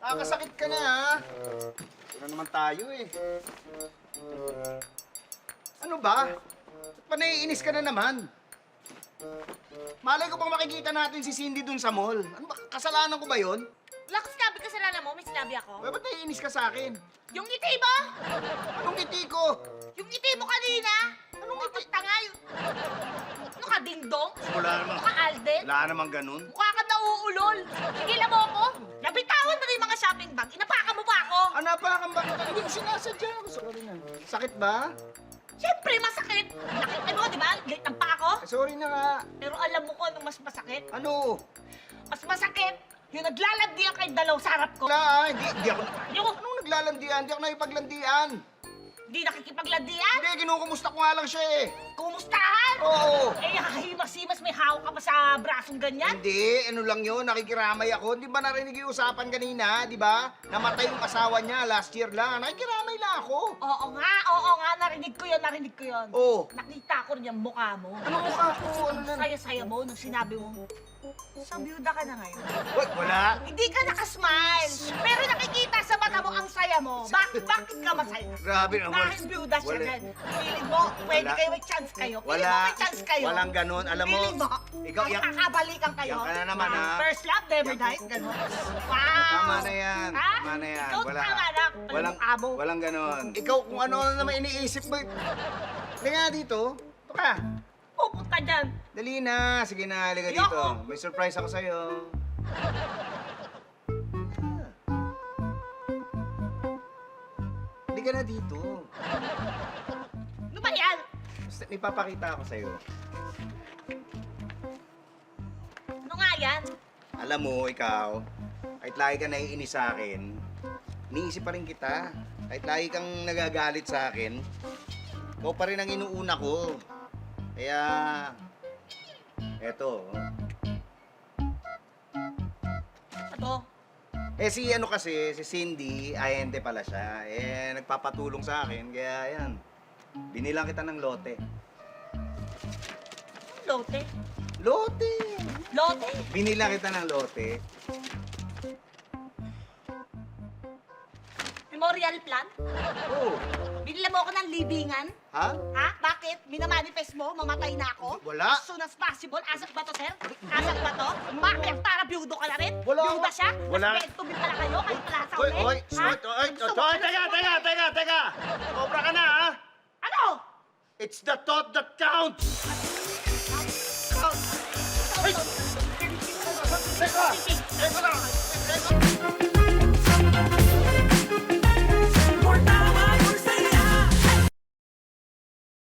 Nakakasakit ka na, ha? Wala naman tayo, eh. Ano ba? Ba't pa naiinis ka na naman? Malay ko bang makikita natin si Cindy dun sa mall? Ano ba? Kasalanan ko ba yun? Wala ko sinabi kasalanan mo, may sinabi ako. Ba't naiinis ka sa akin? Yung ngiti mo! Anong ngiti ko? Yung ngiti mo kanina! Anong ngiti? Tanga yun. Ano ka, dingdong? Wala naman. Ano ka, Alden? Wala naman ganun. Mukha ka nauulol. Tigilan mo ako. Nabitawan mo na yung mga shopping bag. Inapakan mo pa ako. Anapakan ba kita? Hindi ko sinasadya ako. Sorry na. Sakit ba? Siyempre, masakit. Nakita mo, di ba? Late ng pa ako. Sorry na nga. Pero alam mo ko anong mas masakit? Ano? Mas masakit yung naglalandian kay dalaw sa harap ko. Wala, hindi ako... Yung Anong naglalandian? Hindi ako nakipaglandian. hindi nakikipaglandian. Hindi, kinukumusta ko nga lang siya eh. Kumustahan? Oo. Eh, himas-himas may hawak ka pa sa brasong ganyan. Hindi, ano lang yun, nakikiramay ako. Hindi ba narinig yung usapan kanina, di ba? Namatay yung asawa niya last year lang. Nakikiramay lang ako. Oo nga, narinig ko yun. Oo. Nakita ko rin yung mukha mo. Ano mukha ko? Ano na? Saya-saya mo nung sinabi mo, sa byuda ka na ngayon. Wala. Hindi ka nakasmile, pero nakikita sa mata mo ang saya mo. Bakit ka masaya? Grabe naman. Dahil byuda siya Wala. gan. Feeling mo, pwede Wala. kayo may chance kayo. Feeling Wala. mo may chance kayo. Walang ganun. Alam mo, Feeling mo, ikaw, yan, kakabalikan kayo. yan ka na naman, ha? First love, never Yan- dies, ganun. Wow! tama na yan. Ha? Tama na yan. Ikaw Wala. tama na. Walang ganon. Ikaw, kung ano naman iniisip mo. Hindi nga dito. Ito ka. Pupunta dyan. Dali na. Sige na, halika Ayoko. dito. May surprise ako sa'yo. Halika na dito. Ano ba yan? Basta ipapakita ako sa'yo. Ano nga yan? Alam mo, ikaw, kahit lagi ka naiinis sa akin, iniisip pa rin kita. Kahit lagi kang nagagalit sa akin, ikaw pa rin ang inuuna ko. Kaya, eto. Ano? Eh si ano kasi, si Cindy, ahente pala siya. Eh, nagpapatulong sa akin, kaya yan. Binilang kita ng lote. Lote? Lote! Lote? Binilang kita ng lote. Memorial plan? Oh, Binila mo ako ng libingan? ha? Ha? Bakit? Minamanifest mo? Mamatay na ako? Wala. As soon as possible? Asak ba to, sir? Asak ba to? Bakit? Para byudo ka na rin? Wala Byuda ako. siya? Wala. Mas to be pala kayo? Kayo pala sa Oy, uli? oy, Ha? oy, Gusto mo- teka! Sobra ka na, ha? Ano? It's the thought that counts! Ay! Teka! Teka lang!